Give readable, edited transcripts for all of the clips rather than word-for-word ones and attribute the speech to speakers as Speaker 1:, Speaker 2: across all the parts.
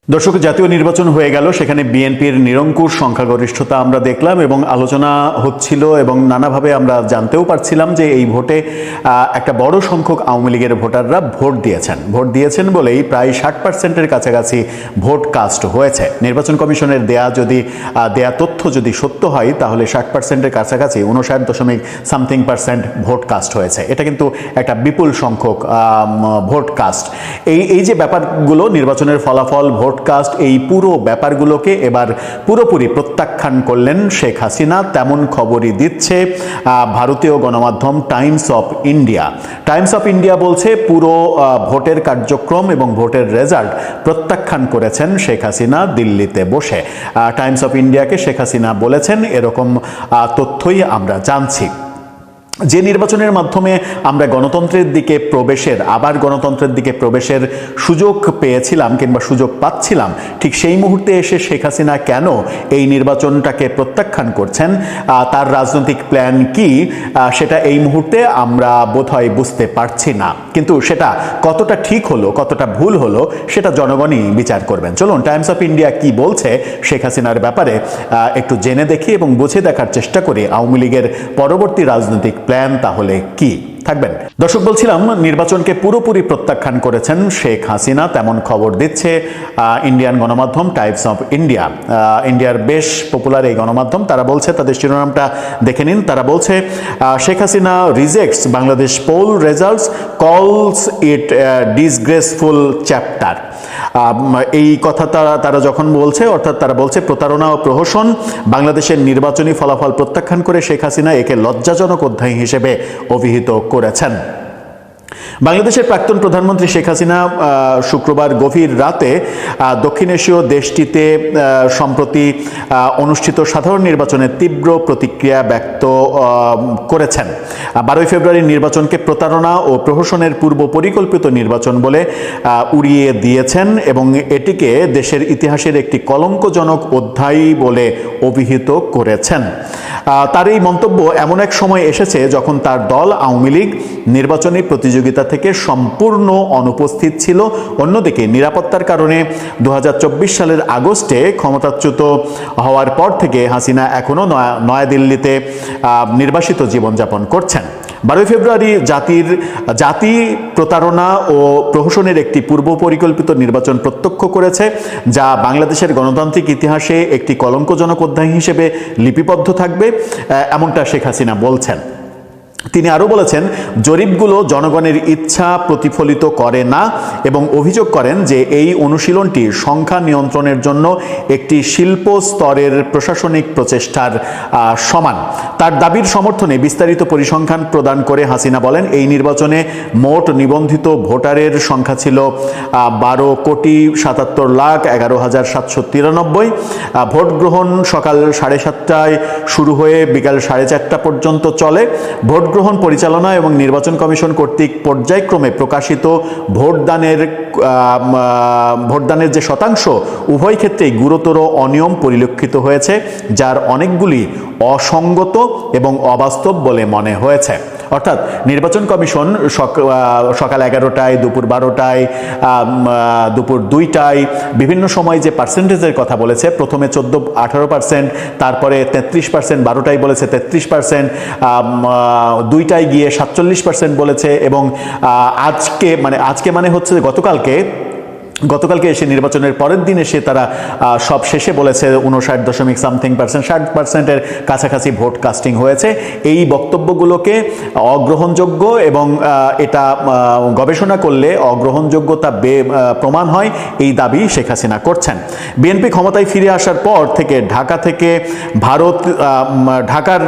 Speaker 1: দর্শক, জাতীয় নির্বাচন হয়ে গেল, সেখানে বিএনপির নিরঙ্কুশ সংখ্যাগরিষ্ঠতা আমরা দেখলাম এবং আলোচনা হচ্ছিল এবং নানাভাবে আমরা জানতেও পারছিলাম যে এই ভোটে একটা বড় সংখ্যক আওয়ামী লীগের ভোটাররা ভোট দিয়েছেন বলেই প্রায় 60%-এর কাছাকাছি ভোট কাস্ট হয়েছে। নির্বাচন কমিশনের দেয়া তথ্য যদি সত্য হয় তাহলে 60%-এর কাছাকাছি 59.something% ভোট কাস্ট হয়েছে। এটা কিন্তু একটা বিপুল সংখ্যক ভোট কাস্ট। এই যে ব্যাপারগুলো, নির্বাচনের ফলাফল, ভোটকাস্ট, এই পুরো ব্যাপারগুলোকে এবার পুরোপুরি প্রত্যাখ্যান করলেন শেখ হাসিনা। তেমন খবরই দিচ্ছে ভারতীয় গণমাধ্যম টাইমস অফ ইন্ডিয়া বলছে পুরো ভোটের কার্যক্রম এবং ভোটের রেজাল্ট প্রত্যাখ্যান করেছেন শেখ হাসিনা দিল্লিতে বসে। টাইমস অফ ইন্ডিয়াকে শেখ হাসিনা বলেছেন এরকম তথ্যই আমরা জানছি। যে নির্বাচনের মাধ্যমে আমরা গণতন্ত্রের দিকে প্রবেশের সুযোগ পেয়েছিলাম কিংবা সুযোগ পাচ্ছিলাম, ঠিক সেই মুহূর্তে এসে শেখ হাসিনা কেন এই নির্বাচনটাকে প্রত্যাখ্যান করছেন, তার রাজনৈতিক প্ল্যান কি, সেটা এই মুহূর্তে আমরা বোধহয় বুঝতে পারছি না। কিন্তু সেটা কতটা ঠিক হলো, কতটা ভুল হলো, সেটা জনগণই বিচার করবেন। চলুন টাইমস অফ ইন্ডিয়া কি বলছে শেখ হাসিনার ব্যাপারে একটু জেনে দেখি এবং বুঝে দেখার চেষ্টা করি আওয়ামী লীগের পরবর্তী রাজনৈতিক প্ল্যান তাহলে কি। থাকবেন দর্শক। বলছিলাম, নির্বাচনকে পুরোপুরি প্রত্যাখ্যান করেছেন শেখ হাসিনা, তেমন খবর দিচ্ছে ইন্ডিয়ান গণমাধ্যম টাইমস অফ ইন্ডিয়া। ইন্ডিয়ার বেশ পপুলার এই গণমাধ্যম, তারা বলছে, তাদের শিরোনামটা দেখে নিন। তারা বলছে Sheikh Hasina rejects Bangladesh poll results, calls it disgraceful chapter. এই কথা তারা যখন বলছে, অর্থাৎ তারা বলছে প্রতারণা ও প্রহসন, বাংলাদেশের নির্বাচনী ফলাফল প্রত্যাখ্যান করে শেখ হাসিনা একে লজ্জাজনক অধ্যায় হিসেবে অভিহিত করেছেন। বাংলাদেশের প্রাক্তন প্রধানমন্ত্রী শেখ হাসিনা শুক্রবার গভীর রাতে দক্ষিণ এশীয় দেশটিতে সম্প্রতি অনুষ্ঠিত সাধারণ নির্বাচনের তীব্র প্রতিক্রিয়া ব্যক্ত করেছেন। 12 ফেব্রুয়ারির নির্বাচনকে প্রতারণা ও প্রহসনের পূর্ব পরিকল্পিত নির্বাচন বলে উড়িয়ে দিয়েছেন এবং এটিকে দেশের ইতিহাসের একটি কলঙ্কজনক অধ্যায় বলে অভিহিত করেছেন। তার এই মন্তব্য এমন এক সময় এসেছে যখন তার দল আওয়ামী লীগ নির্বাচনী প্রতিযোগিতা থেকে সম্পূর্ণ অনুপস্থিত ছিল। অন্যদিকে নিরাপত্তার কারণে 2024 সালের আগস্টে ক্ষমতাচ্যুত হওয়ার পর থেকে হাসিনা এখনও নয়াদিল্লিতে নির্বাসিত জীবনযাপন করছেন। 12 ফেব্রুয়ারি জাতি প্রতারণা ও প্রহসনের একটি পূর্ব পরিকল্পিত নির্বাচন প্রত্যক্ষ করেছে, যা বাংলাদেশের গণতান্ত্রিক ইতিহাসে একটি কলঙ্কজনক অধ্যায় হিসেবে লিপিবদ্ধ থাকবে, এমনটা শেখ হাসিনা বলছেন। তিনি আরও বলেছেন, জরিপগুলো জনগণের ইচ্ছা প্রতিফলিত করে না এবং অভিযোগ করেন যে এই অনুশীলনটি সংখ্যা নিয়ন্ত্রণের জন্য একটি শিল্প স্তরের প্রশাসনিক প্রচেষ্টার সমান। তার দাবির সমর্থনে বিস্তারিত পরিসংখ্যান প্রদান করে হাসিনা বলেন, এই নির্বাচনে মোট নিবন্ধিত ভোটারের সংখ্যা ছিল 12,77,11,793। ভোট গ্রহণ সকাল 7:30টায় শুরু হয়ে বিকাল 4:30 পর্যন্ত চলে। ভোট গ্রহণ পরিচালনা এবং নির্বাচন কমিশন কর্তৃক পর্যায়ক্রমে প্রকাশিত ভোটদানের যে শতাংশ, উভয় ক্ষেত্রেই গুরুতর অনিয়ম পরিলক্ষিত হয়েছে, যার অনেকগুলি অসঙ্গত এবং অবাস্তব বলে মনে হয়েছে। অর্থাৎ নির্বাচন কমিশন সকাল 11টায়, দুপুর 12টায়, দুপুর 2টায় বিভিন্ন সময় যে পার্সেন্টেজের কথা বলেছে, প্রথমে 14-18%, তারপরে 33%, 12টায় বলেছে 33%, 2টায় গিয়ে 47% বলেছে এবং আজকে মানে হচ্ছে গতকালকে এসে নির্বাচনের পরের দিন এসে তারা সব শেষে বলেছে 59.something%, 60%-এর কাছাকাছি ভোট কাস্টিং হয়েছে। এই বক্তব্যগুলোকে অগ্রহণযোগ্য এবং এটা গবেষণা করলে অগ্রহণযোগ্যতা প্রমাণ হয়, এই দাবি শেখ হাসিনা করছেন। বিএনপি ক্ষমতায় ফিরে আসার পর থেকে ঢাকার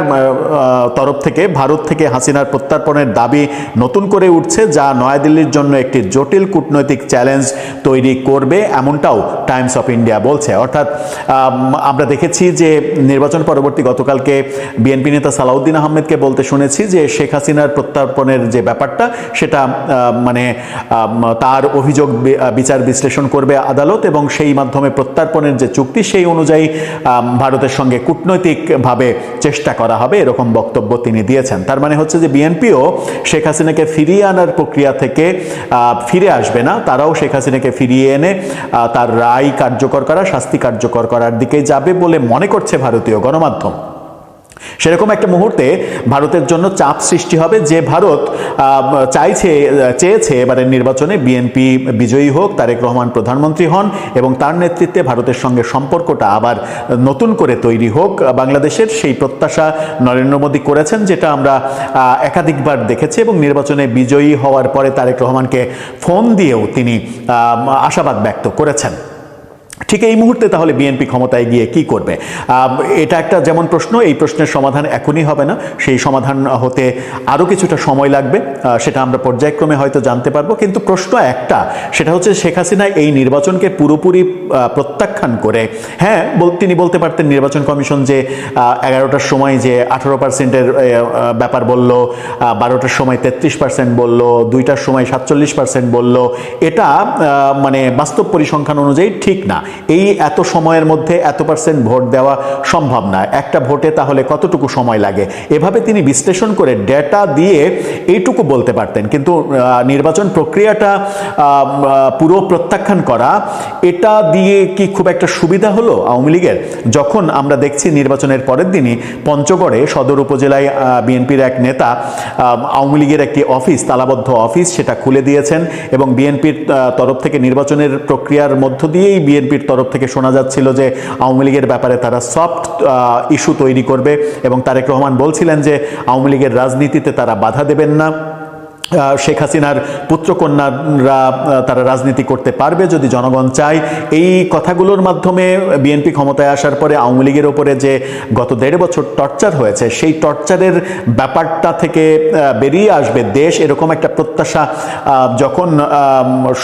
Speaker 1: তরফ থেকে ভারত থেকে হাসিনার প্রত্যার্পণের দাবি নতুন করে উঠছে, যা নয়াদিল্লির জন্য একটি জটিল কূটনৈতিক চ্যালেঞ্জ তৈরি করবে, এমনটাও টাইমস অফ ইন্ডিয়া বলছে। অর্থাৎ আমরা দেখেছি যে নির্বাচন পরবর্তী গতকালকে বিএনপি নেতা সালাউদ্দিন আহমেদকে বলতে শুনেছি যে শেখ হাসিনার প্রত্যার্পণের যে ব্যাপারটা, সেটা তার অভিযোগ বিচার বিশ্লেষণ করবে আদালত এবং সেই মাধ্যমে প্রত্যার্পণের যে চুক্তি, সেই অনুযায়ী ভারতের সঙ্গে কূটনৈতিকভাবে চেষ্টা করা হবে, এরকম বক্তব্য তিনি দিয়েছেন। তার মানে হচ্ছে যে বিএনপিও শেখ হাসিনাকে ফিরিয়ে আনার প্রক্রিয়া থেকে ফিরে আসবে না, তারাও শেখ হাসিনাকে ফিরিয়ে এনে তার রায় কার্যকর করা, শাস্তি কার্যকর করার দিকে যাবে বলে মনে করছে ভারতীয় গণমাধ্যম। সেরকম একটা মুহূর্তে ভারতের জন্য চাপ সৃষ্টি হবে, যে ভারত চেয়েছে এবারের নির্বাচনে বিএনপি বিজয়ী হোক, তারেক রহমান প্রধানমন্ত্রী হন এবং তার নেতৃত্বে ভারতের সঙ্গে সম্পর্কটা আবার নতুন করে তৈরি হোক বাংলাদেশের। সেই প্রত্যাশা নরেন্দ্র মোদী করেছেন, যেটা আমরা একাধিকবার দেখেছি, এবং নির্বাচনে বিজয়ী হওয়ার পরে তারেক রহমানকে ফোন দিয়েও তিনি আশাবাদ ব্যক্ত করেছেন। ঠিক এই মুহূর্তে তাহলে বিএনপি ক্ষমতায় গিয়ে কি করবে? এটা একটা যেমন প্রশ্ন, এই প্রশ্নের সমাধান এখনই হবে না, সেই সমাধান হতে আরও কিছুটা সময় লাগবে, সেটা আমরা পর্যায়ক্রমে হয়তো জানতে পারবো। কিন্তু প্রশ্ন একটা, সেটা হচ্ছে শেখ হাসিনা এই নির্বাচনকে পুরোপুরি প্রত্যাখ্যান করে, হ্যাঁ তিনি বলতে পারতেন নির্বাচন কমিশন যে 11টার সময় যে 18%-এর ব্যাপার বলল, 12টার সময় 33% বলল, 2টার সময় 47% বলল, এটা মানে বাস্তব পরিসংখ্যান অনুযায়ী ঠিক না। এই এত সময়ের মধ্যে এত % ভোট দেওয়া সম্ভব না, একটা ভোটে তাহলে কতটুকু সময় লাগে, এভাবে তিনি বিশ্লেষণ করে ডেটা দিয়ে এইটুকু বলতে পারতেন। কিন্তু নির্বাচন প্রক্রিয়াটা পুরো প্রত্যাখ্যান করা, এটা দিয়ে কি খুব একটা সুবিধা হলো আওয়ামী লীগের? যখন আমরা দেখছি নির্বাচনের পরের দিনই পঞ্চগড়ে সদর উপজেলায় বিএনপির এক নেতা আওয়ামী লীগের একটি অফিস, তালাবদ্ধ অফিস, সেটা খুলে দিয়েছেন এবং বিএনপির তরফ থেকে নির্বাচনের প্রক্রিয়ার মধ্য দিয়েই বিএনপির তরফ থেকে শোনা যাচ্ছিল যে আওয়ামী লীগের ব্যাপারে তারা সফট ইস্যু তৈরি করবে এবং তারেক রহমান বলছিলেন যে আওয়ামী লীগের রাজনীতিতে তারা বাধা দেবেন না, শেখ হাসিনার পুত্রকন্যারা তারা রাজনীতি করতে পারবে যদি জনগণ চায়। এই কথাগুলোর মাধ্যমে বিএনপি ক্ষমতায় আসার পরে আওয়ামী লীগের ওপরে যে গত 1.5 বছর টর্চার হয়েছে, সেই টর্চারের ব্যাপারটা থেকে বেরিয়ে আসবে দেশ, এরকম একটা প্রত্যাশা যখন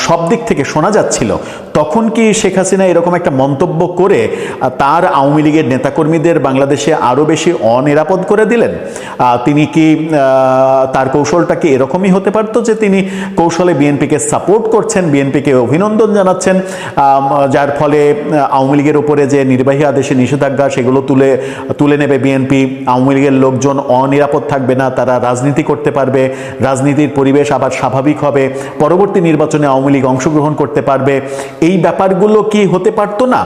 Speaker 1: সব দিক থেকে শোনা যাচ্ছিল, তখন কি শেখ হাসিনা এরকম একটা মন্তব্য করে তার আওয়ামী লীগের নেতাকর্মীদের বাংলাদেশে আরও বেশি অনিরাপদ করে দিলেন? তিনি কি তার কৌশলটা কি এরকমই হতে পারতো যে তিনি কৌশলে বিএনপিকে সাপোর্ট করছেন, বিএনপিকে অভিনন্দন জানাচ্ছেন, যার ফলে আওয়ামী লীগের উপরে যে নির্বাহী আদেশে নিষেধাজ্ঞা সেগুলো তুলে নেবে বিএনপি, আওয়ামী লীগের লোকজন অনিরাপদ থাকবে না, তারা রাজনীতি করতে পারবে, রাজনীতির পরিবেশ আবার স্বাভাবিক হবে, পরবর্তী নির্বাচনে আওয়ামী লীগ অংশগ্রহণ করতে পারবে? এই ব্যাপারগুলো কি হতে পারতো না?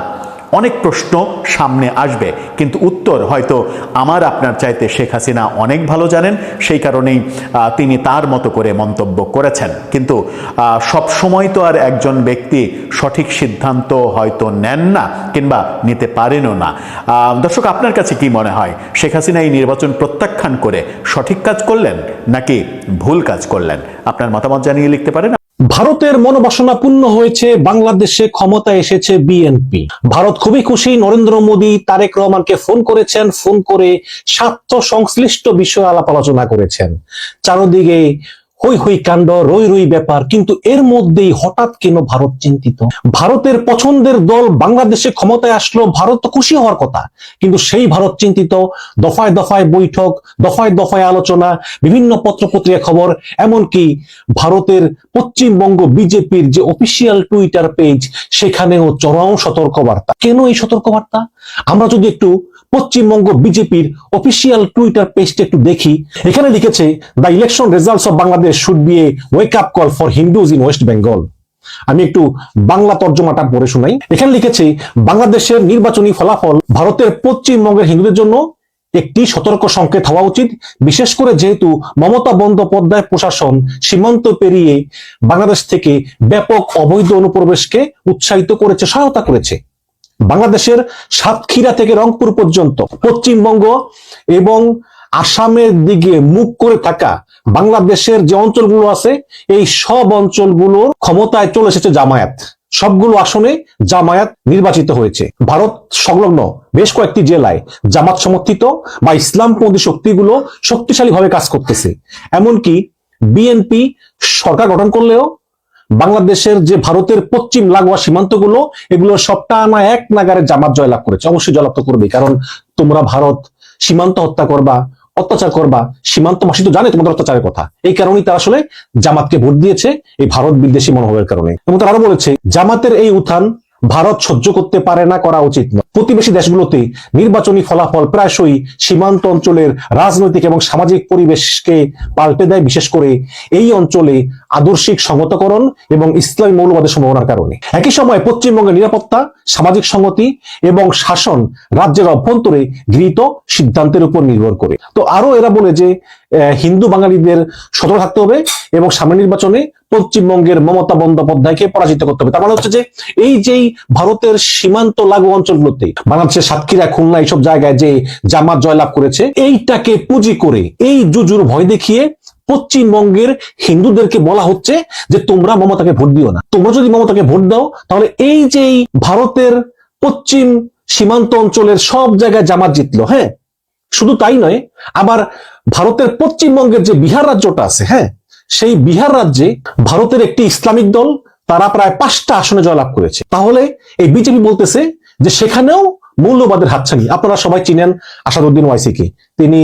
Speaker 1: অনেক প্রশ্ন সামনে আসবে, কিন্তু উত্তর হয়তো আমার আপনার চাইতে শেখ হাসিনা অনেক ভালো জানেন, সেই কারণেই তিনি তার মতো করে মন্তব্য করেছেন। কিন্তু সব সময় তো আর একজন ব্যক্তি সঠিক সিদ্ধান্ত হয়তো নেন না কিংবা নিতে পারেনও না। দর্শক, আপনার কাছে কি মনে হয়, শেখ হাসিনা এই নির্বাচন প্রত্যাখ্যান করে সঠিক কাজ করলেন নাকি ভুল কাজ করলেন? আপনার মতামত জানিয়ে লিখতে পারেন।
Speaker 2: ভারতের মনোবাসনা পূর্ণ হয়েছে, বাংলাদেশে ক্ষমতায় এসেছে বিএনপি। ভারত খুবই খুশি, নরেন্দ্র মোদী তারেক রহমানকে ফোন করেছেন, ফোন করে স্বার্থ সংশ্লিষ্ট বিষয় আলাপ আলোচনা করেছেন। চারদিকে হই হই কাণ্ড, রই রই ব্যাপার, কিন্তু এর মধ্যেই হঠাৎ কেন ভারত চিন্তিত? ভারতের পছন্দের দল বাংলাদেশে ক্ষমতায় আসলো, ভারত তো খুশি হওয়ার কথা, কিন্তু সেই ভারত চিন্তিত। দফায় দফায় বৈঠক, দফায় দফায় আলোচনা, বিভিন্ন পত্রপত্রিকা খবর, এমনকি ভারতের পশ্চিমবঙ্গ বিজেপির যে অফিসিয়াল টুইটার পেজ, সেখানেও চরম সতর্কবার্তা। কেন এই সতর্কবার্তা? আমরা যদি একটু পশ্চিমবঙ্গ বিজেপির অফিসিয়াল টুইটার পেজটা একটু দেখি, এখানে লিখেছে, the election results of Bangladesh should B A wake up call for Hindus in West Bengal. আমি একটু বাংলা তর্জমাটা পড়ে শোনাই। এখানে লিখেছে, বাংলাদেশের নির্বাচনী ফলাফল ভারতের পশ্চিমবঙ্গের হিন্দুদের জন্য একটি সতর্ক সংকেত হওয়া উচিত, বিশেষ করে যেহেতু মমতা বন্দ্যোপাধ্যায় প্রশাসন সীমান্ত পেরিয়ে বাংলাদেশ থেকে ব্যাপক অবৈধ অনুপ্রবেশকে উৎসাহিত করেছে, সহায়তা করেছে। বাংলাদেশের সাতক্ষীরা থেকে রংপুর পর্যন্ত পশ্চিমবঙ্গ এবং আসামের দিকে মুখ করে থাকা বাংলাদেশের যে অঞ্চলগুলো আছে, এই সব অঞ্চলগুলোর ক্ষমতায় চলে এসেছে জামায়াত। সবগুলো আসনে জামায়াত নির্বাচিত হয়েছে। ভারত সংলগ্ন বেশ কয়েকটি জেলায় জামাত সমর্থিত বা ইসলামপন্থী শক্তিগুলো শক্তিশালীভাবে কাজ করতেছে। এমনকি বিএনপি সরকার গঠন করলেও বাংলাদেশের যে ভারতের পশ্চিম লাগোয়া সীমান্তগুলো, এগুলো সবটা আনা এক নাগারে জামাত জয়লাভ করেছে। অবশ্যই জয়লাভ তো করবে, কারণ তোমরা ভারত সীমান্ত হত্যা করবা, অত্যাচার করবা, সীমান্তবাসী তো জানে তোমাদের অত্যাচারের কথা। এই কারণেই তারা আসলে জামাতকে ভোট দিয়েছে, এই ভারত বিদ্বেষী মনোভাবের কারণে। এবং তারা আরো বলেছে, জামাতের এই উত্থান ভারত সহ্য করতে পারে না, করা উচিত নয়। প্রতিবেশী দেশগুলোতে নির্বাচনী ফলাফল প্রায়শই সীমান্ত অঞ্চলের রাজনৈতিক এবং সামাজিক পরিবেশকে পাল্টে দেয়, বিশেষ করে এই অঞ্চলে আদর্শিক সংহতকরণ এবং ইসলামী মৌলবাদের সম্ভাবনার কারণে। একই সময় পশ্চিমবঙ্গের নিরাপত্তা, সামাজিক সংহতি এবং শাসন রাজ্যের অভ্যন্তরে গৃহীত সিদ্ধান্তের উপর নির্ভর করে। তো আরো এরা বলে যে হিন্দু বাঙালিদের সতর্ক থাকতে হবে এবং সামনের নির্বাচনে পশ্চিমবঙ্গের মমতা বন্দ্যোপাধ্যায়কে পরাজিত করতে হবে। তার মানে হচ্ছে যে এই যেই ভারতের সীমান্ত লাগু অঞ্চলগুলোতে, বাংলাদেশের সাতক্ষীরা, খুলনা, এইসব জায়গায় যে জামাত জয়লাভ করেছে, এইটাকে পুঁজি করে এই জুজুর ভয় দেখিয়ে পশ্চিমবঙ্গের হিন্দুদেরকে বলা হচ্ছে যে তোমরা মমতাকে ভোট দিও না। তোমরা যদি মমতাকে ভোট দাও তাহলে এই যে ভারতের পশ্চিম সীমান্ত অঞ্চলের সব জায়গায় জামাত জিতলো। হ্যাঁ, শুধু তাই নয়, আবার ভারতের পশ্চিমবঙ্গের যে বিহার রাজ্যটা আছে, হ্যাঁ, সেই বিহার রাজ্যে ভারতের একটি ইসলামিক দল, তারা প্রায় 5টা আসনে জয়লাভ করেছে। তাহলে এই বিজেপি বলতেছে যে সেখানেও মৌলবাদের হাতছানি। আপনারা সবাই চিনেন আসাদুদ্দিন ওয়াইসিকে, তিনি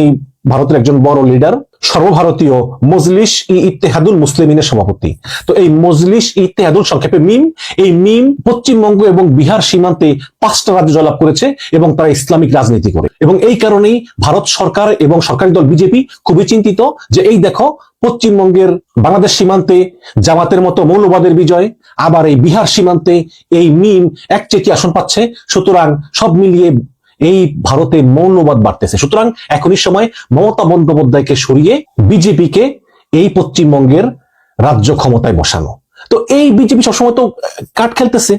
Speaker 2: ভারতের একজন বড় লিডার, সর্বভারতীয় মজলিস ই ইত্তেহাদুল মুসলিমিনের সভাপতি। তো এই মজলিস ই ইত্তেহাদুল, সংক্ষেপে মিম, এই মিম পশ্চিমবঙ্গ এবং বিহার সীমান্তে 5টা রাজ্য জয়লাভ করেছে এবং তারা ইসলামিক রাজনীতি করে। এবং এই কারণেই ভারত সরকার এবং সরকারি দল বিজেপি খুবই চিন্তিত যে এই দেখো পশ্চিমবঙ্গের বাংলাদেশ সীমান্তে জামাতের মতো মৌলবাদের বিজয়, আবার এই বিহার সীমান্তে এই মিম একচেটিয়া আসন পাচ্ছে। সুতরাং সব মিলিয়ে এই ভারতে মৌলবাদ বাড়তেছে। সুতরাং এখনই সময় মমতা বন্দ্যোপাধ্যায়কে সরিয়ে বিজেপিকে এই পশ্চিমবঙ্গের রাজ্য ক্ষমতায় বসানো। তো এই বিজেপি সবসময় তো কাট খেলতেছে।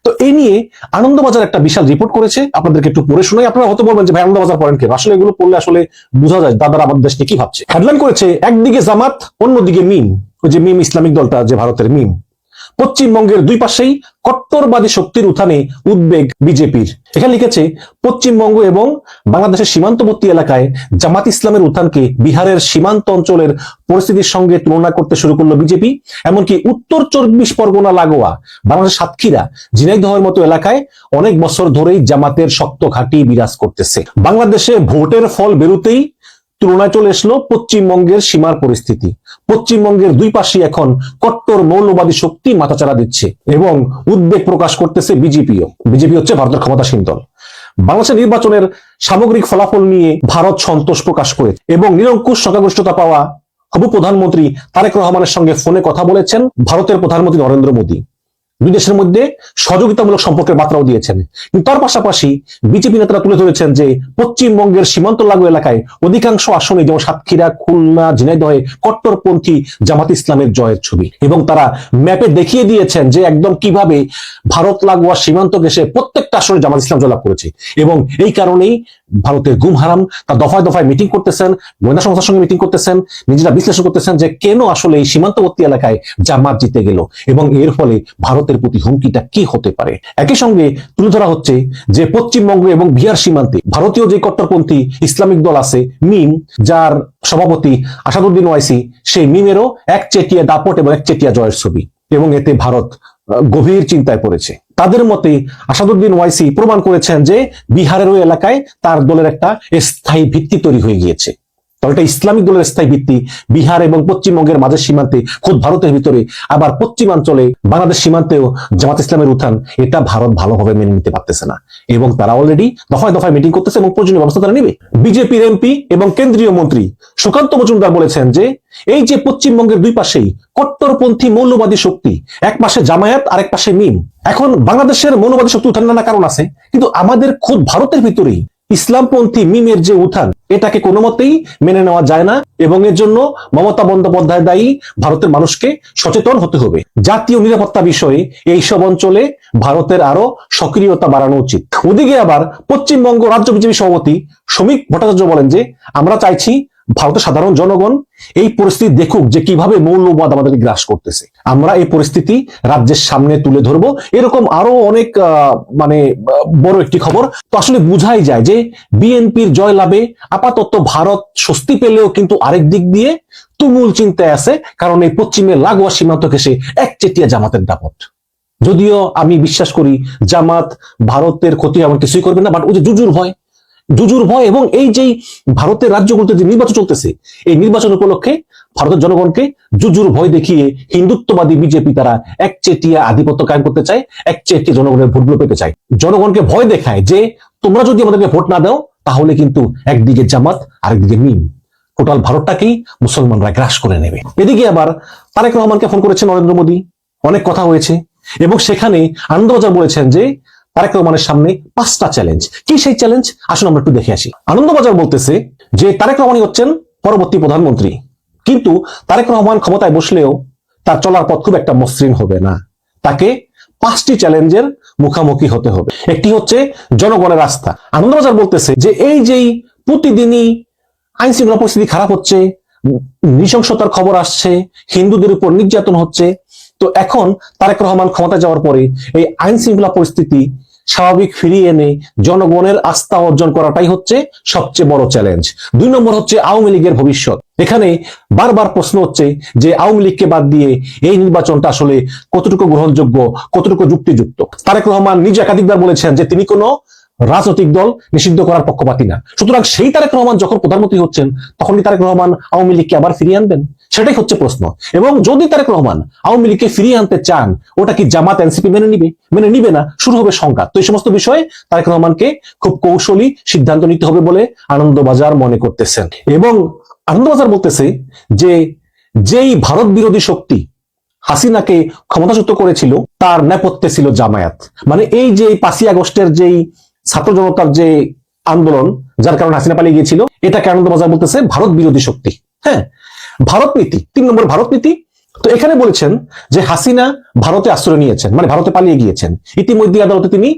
Speaker 2: তো এই নিয়ে আনন্দবাজার একটা বিশাল রিপোর্ট করেছে, আপনাদেরকে একটু পড়ে শোনাই। আপনারা হয়তো বলবেন যে ভাই আনন্দবাজার পড়েন কেন? আসলে এগুলো পড়লে আসলে বোঝা যায় দাদারা আমাদের দেশ নিয়ে কি ভাবছে। হেডলাইন করেছে, একদিকে জামাত, অন্যদিকে মিম। ওই যে মিম ইসলামিক দলটা, যে ভারতের মিম। পশ্চিমবঙ্গের দুই পাশেই কট্টরবাদী শক্তির উত্থানে উদ্বেগ বিজেপির। এখানে লিখেছে, পশ্চিমবঙ্গ এবং বাংলাদেশের সীমান্তবর্তী এলাকায় জামাত ইসলামের উত্থানকে বিহারের সীমান্ত অঞ্চলের পরিস্থিতির সঙ্গে তুলনা করতে শুরু করলো বিজেপি। এমনকি উত্তর 24 পরগনা লাগোয়া বাংলাদেশের সাতক্ষীরা, ঝিনাইদহের মতো এলাকায় অনেক বছর ধরেই জামাতের শক্ত ঘাঁটি বিরাজ করতেছে। বাংলাদেশে ভোটের ফল বেরোতেই তুলনায় চলে এসলো পশ্চিমবঙ্গের সীমার পরিস্থিতি। পশ্চিমবঙ্গের দুই পাশে এখন কট্টর মৌলবাদী শক্তি মাথাচাড়া দিচ্ছে এবং উদ্বেগ প্রকাশ করতেছে বিজেপিও। বিজেপি হচ্ছে ভারতের ক্ষমতাসীন দল। বাংলাদেশের নির্বাচনের সামগ্রিক ফলাফল নিয়ে ভারত সন্তোষ প্রকাশ করে এবং নিরঙ্কুশ সংখ্যাগরিষ্ঠতা পাওয়া হবু প্রধানমন্ত্রী তারেক রহমানের সঙ্গে ফোনে কথা বলেছেন ভারতের প্রধানমন্ত্রী নরেন্দ্র মোদী। দুই দেশের মধ্যে সহযোগিতামূলক সম্পর্কের বার্তাও দিয়েছেন। কিন্তু তার পাশাপাশি বিজেপি নেতারা তুলে ধরেছেন যে পশ্চিমবঙ্গের সীমান্ত লাগু এলাকায় অধিকাংশ আসনে, যেমন সাতক্ষীরা, খুলনা, ঝিনাইদহে, কট্টরপন্থী জামাত ইসলামের জয়ের ছবি। এবং তারা ম্যাপে দেখিয়ে দিয়েছেন যে একদম কিভাবে ভারত লাগোয়া সীমান্ত ঘেঁষে প্রত্যেকটা আসনে জামাত ইসলাম জয়লাভ করেছে। এবং এই কারণেই ভারতের গুম হারাম তা দফায় দফায় মিটিং করতেছেন, গোয়েন্দা সংস্থার সঙ্গে মিটিং করতেছেন, নিজেরা বিশ্লেষণ করতেছেন যে কেন আসলে এই সীমান্তবর্তী এলাকায় জামাত জিতে গেল এবং এর ফলে ভারতের প্রতি হুমকিটা কি হতে পারে। একই সঙ্গে তুলে ধরা হচ্ছে যে পশ্চিমবঙ্গ এবং বিহার সীমান্তে ভারতীয় যে কট্টরপন্থী ইসলামিক দল আছে মিম, যার সভাপতি আসাদুদ্দিন ওয়াইসি, সেই মিমেরও একচেটিয়া দাপট এবং একচেটিয়া জয়ের ছবি। এবং এতে ভারত গভীর চিন্তায় পড়েছে। তাদের মতে আসাদুদ্দিন ওয়াইসি প্রমাণ করেছেন যে বিহারের ওই এলাকায় তার দলের একটা স্থায়ী ভিত্তি তৈরি হয়ে গিয়েছে। দলটা ইসলামিক দলের স্থায়ী ভিত্তি বিহার এবং পশ্চিমবঙ্গের মাঝের সীমান্তে, খোদ ভারতের ভিতরে, আবার পশ্চিমাঞ্চলে বাংলাদেশ সীমান্তেও জামাত ইসলামের উত্থান, এটা ভারত ভালোভাবে মেনে নিতে পারতেছে না এবং তারা অলরেডি দফায় দফায় মিটিং করতেছে এবং প্রয়োজনীয় ব্যবস্থা তারা নেবে। বিজেপির এমপি এবং কেন্দ্রীয় মন্ত্রী সুকান্ত মজুমদার বলেছেন যে এই যে পশ্চিমবঙ্গের দুই পাশেই কট্টরপন্থী মৌলবাদী শক্তি, এক পাশে জামায়াত আর এক পাশে মিম। এখন বাংলাদেশের মৌলবাদী শক্তি উত্থান নানা কারণ আছে, কিন্তু আমাদের খোদ ভারতের ভিতরেই ইসলামপন্থী মিমের যে উত্থান, এটাকে কোনো মতেই মেনে নেওয়া যায় না এবং এর জন্য মমতা বন্দ্যোপাধ্যায় দায়ী। ভারতের মানুষকে সচেতন হতে হবে। জাতীয় নিরাপত্তা বিষয়ে এইসব অঞ্চলে ভারতের আরো সক্রিয়তা বাড়ানো উচিত। ওদিকে আবার পশ্চিমবঙ্গ রাজ্য বিজেপি সভাপতি শ্রমিক ভট্টাচার্য বলেন যে আমরা চাইছি ভারতের সাধারণ জনগণ এই পরিস্থিতি দেখুক যে কিভাবে মৌলবাদ আমাদেরকে গ্রাস করতেছে। আমরা এই পরিস্থিতি রাজ্যের সামনে তুলে ধরবো। এরকম আরো অনেক বড় একটি খবর। তো আসলে বুঝাই যায় যে বিএনপির জয় লাভে আপাতত ভারত স্বস্তি পেলেও কিন্তু আরেক দিক দিয়ে তুমুল চিন্তায় আছে, কারণ এই পশ্চিমের লাগোয়া সীমান্ত ঘেঁষে একচেটিয়া জামাতের দাপট। যদিও আমি বিশ্বাস করি জামাত ভারতের ক্ষতি এমন কিছুই করবে না, বাট ওই যে জুজুর ভয় এবং এই যে ভারতের রাজ্যগুলোতে যে নির্বাচন চলতেছে, এই নির্বাচন উপলক্ষে ভারতের জনগণকে জুজুর ভয় দেখিয়ে হিন্দুত্ববাদী বিজেপি তারা একচেটিয়া আধিপত্য কায়েম করতে চায়, একচেটিয়া জনগণের ভোটগুলো পেতে চায়। জনগণকে ভয় দেখায় যে তোমরা যদি আমাদেরকে ভোট না দাও তাহলে কিন্তু একদিকে জামাত আরেকদিকে মিম, টোটাল ভারতটাকেই মুসলমানরা গ্রাস করে নেবে। এদিকে আবার তারেক রহমানকে ফোন করেছেন নরেন্দ্র মোদী, অনেক কথা হয়েছে এবং সেখানে আনন্দবাজার বলেছেন যে তারেক রহমানের সামনে 5টা চ্যালেঞ্জ। কি সেই চ্যালেঞ্জ আসুন আমরা একটু দেখে আসি। আনন্দবাজার বলতেছে যে তারেক রহমানই হচ্ছেন পরবর্তী প্রধানমন্ত্রী, কিন্তু তারেক রহমান ক্ষমতায় বসলেও তার চলার পথ খুব একটা মসৃণ হবে না, তাকে 5টি চ্যালেঞ্জের মুখোমুখি হতে হবে। একটি হচ্ছে জনগণের আস্থা। আনন্দবাজার বলতেছে যে এই যেই প্রতিদিনই আইন শৃঙ্খলা পরিস্থিতি খারাপ হচ্ছে, নৃশংসতার খবর আসছে, হিন্দুদের উপর নির্যাতন হচ্ছে, তো এখন তারেক রহমান ক্ষমতা যাওয়ার পরে এই আইন শৃঙ্খলা পরিস্থিতি স্বাভাবিক ফিরিয়ে এনে জনগণের আস্থা অর্জন করাটাই হচ্ছে সবচেয়ে বড় চ্যালেঞ্জ। 2 নম্বর হচ্ছে আওয়ামী লীগের ভবিষ্যৎ। এখানে বারবার প্রশ্ন হচ্ছে যে আওয়ামী লীগকে বাদ দিয়ে এই নির্বাচনটা আসলে কতটুকু গ্রহণযোগ্য, কতটুকু যুক্তিযুক্ত। তারেক রহমান নিজে একাধিকবার বলেছেন যে তিনি কোনো রাজনৈতিক দল নিষিদ্ধ করার পক্ষপাতী না। সুতরাং সেই তারেক রহমান যখন প্রধানমন্ত্রী হচ্ছেন তখন কি তারেক রহমান আওয়ামী লীগকে আবার ফিরিয়ে আনবেন? সেটাই হচ্ছে প্রশ্ন। এবং যদি তারেক রহমান আওয়ামী লীগকে ফিরিয়ে আনতে চান, ওটা কি জামাত এনসিপি মেনে নিবে না? শুরু হবে সংঘাত। তো এই সমস্ত বিষয়ে তারেক রহমানকে খুব কৌশলী সিদ্ধান্ত নিতে হবে বলে আনন্দবাজার মনে করতেছেন। এবং আনন্দবাজার বলতেছে যে যেই ভারত বিরোধী শক্তি হাসিনাকে ক্ষমতাচ্যুত করেছিল তার নেপথ্যে ছিল জামায়াত। মানে এই যে 5ই আগস্টের যেই ছাত্র জনতার যে আন্দোলন, যার কারণে হাসিনা পালিয়ে গিয়েছিল, এটাকে আনন্দবাজার বলতেছে ভারত বিরোধী শক্তি। হ্যাঁ, ভারত নীতি, 3 নম্বর ভারত নীতি। তো এখানে বলেছেন যে হাসিনা ভারতে আশ্রয় নিয়েছেন, মানে ভারতে পালিয়ে গিয়েছেন। ইতিমধ্যে আদালতে তিনি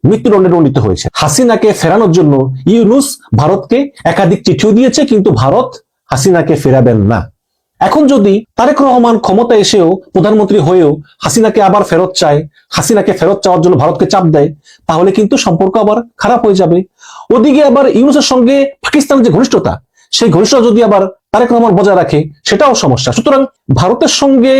Speaker 2: মৃত্যুদণ্ডে দণ্ডিত হয়েছে। হাসিনাকে ফেরানোর জন্য ইউনূস ভারতকে একাধিক চিঠিও দিয়েছে, কিন্তু ভারত হাসিনাকে ফেরাবেন না। এখন যদি তারেক রহমান ক্ষমতা এসেও প্রধানমন্ত্রী হয়েও হাসিনাকে আবার ফেরত চায়, হাসিনাকে ফেরত চাওয়ার জন্য ভারতকে চাপ দেয়, তাহলে কিন্তু সম্পর্ক আবার খারাপ হয়ে যাবে। ওদিকে আবার ইউনূসের সঙ্গে পাকিস্তানের যে ঘনিষ্ঠতা, সেই ঘনিষ্ঠতা যদি আবার তারেক রহমান বজায় রাখে সেটাও সমস্যা। সুতরাং ভারতের সঙ্গে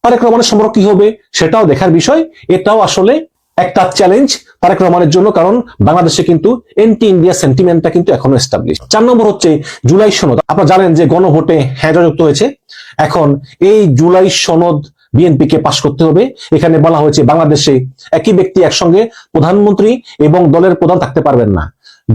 Speaker 2: তারেক রহমানের সম্পর্ক কি হবে সেটাও দেখার বিষয়। এটাও আসলে একটা চ্যালেঞ্জ তারেক রহমানের জন্য, কারণ বাংলাদেশে কিন্তু এন্টি ইন্ডিয়া সেন্টিমেন্টটা কিন্তু এখনো এস্টাবলিশ। 4 নম্বর হচ্ছে জুলাই সনদ। আপনারা জানেন যে গণভোটে হ্যাঁ যুক্ত হয়েছে। এখন এই জুলাই সনদ বিএনপিকে পাশ করতে হবে। এখানে বলা হয়েছে বাংলাদেশে একই ব্যক্তি একসঙ্গে প্রধানমন্ত্রী এবং দলের প্রধান থাকতে পারবেন না।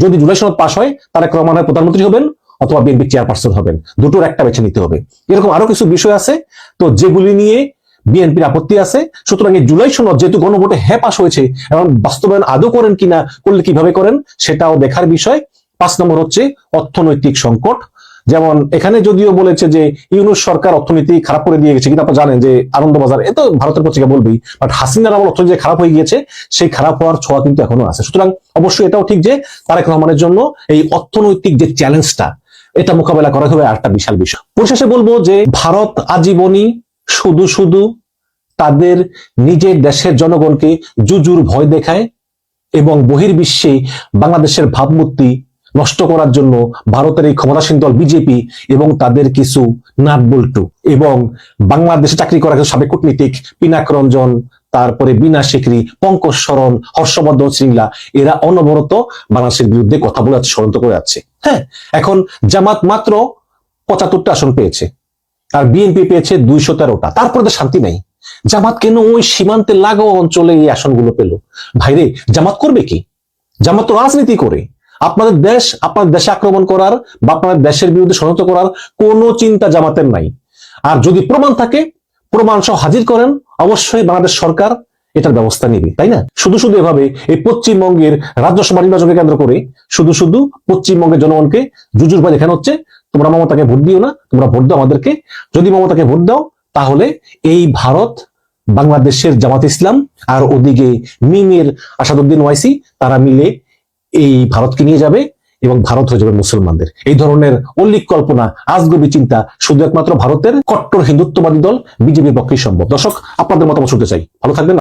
Speaker 2: যদি জুলাই সনদ পাশ হয় তারেক রহমান প্রধানমন্ত্রী হবেন অথবা বিএনপি চেয়ারপারসন হবেন, দুটোর একটা বেছে নিতে হবে। এরকম আরো কিছু বিষয় আছে, তো যেগুলি নিয়ে বিএনপির আপত্তি আছে। সুতরাং এই জুলাই সনদ যেহেতু গণভোটে হ্যাঁ পাশ হয়েছে, এবং বাস্তবায়ন আদৌ করেন কিনা, করলে কিভাবে করেন সেটাও দেখার বিষয়। 5 নম্বর হচ্ছে অর্থনৈতিক সংকট। যেমন এখানে যদিও বলেছে যে ইউনূস সরকার অর্থনীতি খারাপ করে দিয়ে গেছে, কিন্তু আপনারা জানেন যে আনন্দবাজার, এ তো ভারতের পত্রিকা বলবেই, বাট হাসিনার আমল অর্থনীতি খারাপ হয়ে গিয়েছে, সেই খারাপ হওয়ার ছোঁয়া কিন্তু এখনো আছে। সুতরাং অবশ্যই এটাও ঠিক যে তারেক রহমানের জন্য এই অর্থনৈতিক যে চ্যালেঞ্জটা, এটা মোকাবেলা করা হবে আরেকটা বিশাল বিষয়। পরিশেষে বলবো যে ভারত আজীবনই শুধু তাদের নিজের দেশের জনগণকে জুজুর ভয় দেখায় এবং বহির্বিশ্বে বাংলাদেশের ভাবমূর্তি নষ্ট করার জন্য ভারতের এই ক্ষমতাসীন দল বিজেপি এবং তাদের কিছু নাটবল্টু এবং বাংলাদেশে চাকরি করা কিছু সাবেক কূটনীতিক পিনাক রঞ্জন, তারপরে বিনা শেখরি, পঙ্কজ শরণ, হর্ষবর্ধন শ্রীংলা, এরা অনবরত বাংলাদেশের বিরুদ্ধে কথা বলে যাচ্ছে, ষড়যন্ত্র করে যাচ্ছে। হ্যাঁ, এখন জামাত মাত্র 75টা আসন পেয়েছে আর বিএনপি পেয়েছে 213টা, তারপরে তো শান্তি নাই। জামাত কেন ওই সীমান্তে লাগোয়া অঞ্চলে এই আসনগুলো পেল? ভাইরে, জামাত করবে কি? জামাত তো রাজনীতি করে। আপনাদের দেশে আক্রমণ করার বা আপনাদের দেশের বিরুদ্ধে ষড়যন্ত্র করার কোনো চিন্তা জামাতের নাই। আর যদি প্রমাণ থাকে, প্রমাণ সহ হাজির করেন, অবশ্যই বাংলাদেশ সরকার এটার ব্যবস্থা নিবে, তাই না? শুধু এভাবে এই পশ্চিমবঙ্গের রাজ্যসভা নির্বাচনকে কেন্দ্র করে শুধু পশ্চিমবঙ্গের জনগণকে জুজুর ভয় দেখানো হচ্ছে। তোমরা মমতাকে ভোট দিও না, তোমরা ভোট দাও আমাদেরকে। যদি মমতাকে ভোট দাও তাহলে এই ভারত, বাংলাদেশের জামাত ইসলাম আর ওদিকে মিমের আসাদুদ্দিন ওয়াইসি, তারা মিলে এই ভারতকে নিয়ে যাবে এবং ভারত হয়ে যাবে মুসলমানদের। এই ধরনের অলিক কল্পনা, আজগবি চিন্তা শুধু একমাত্র ভারতের কট্টর হিন্দুত্ববাদী দল বিজেপির পক্ষেই সম্ভব। দর্শক, আপনাদের মতামত শুনতে চাই। ভালো থাকবেন।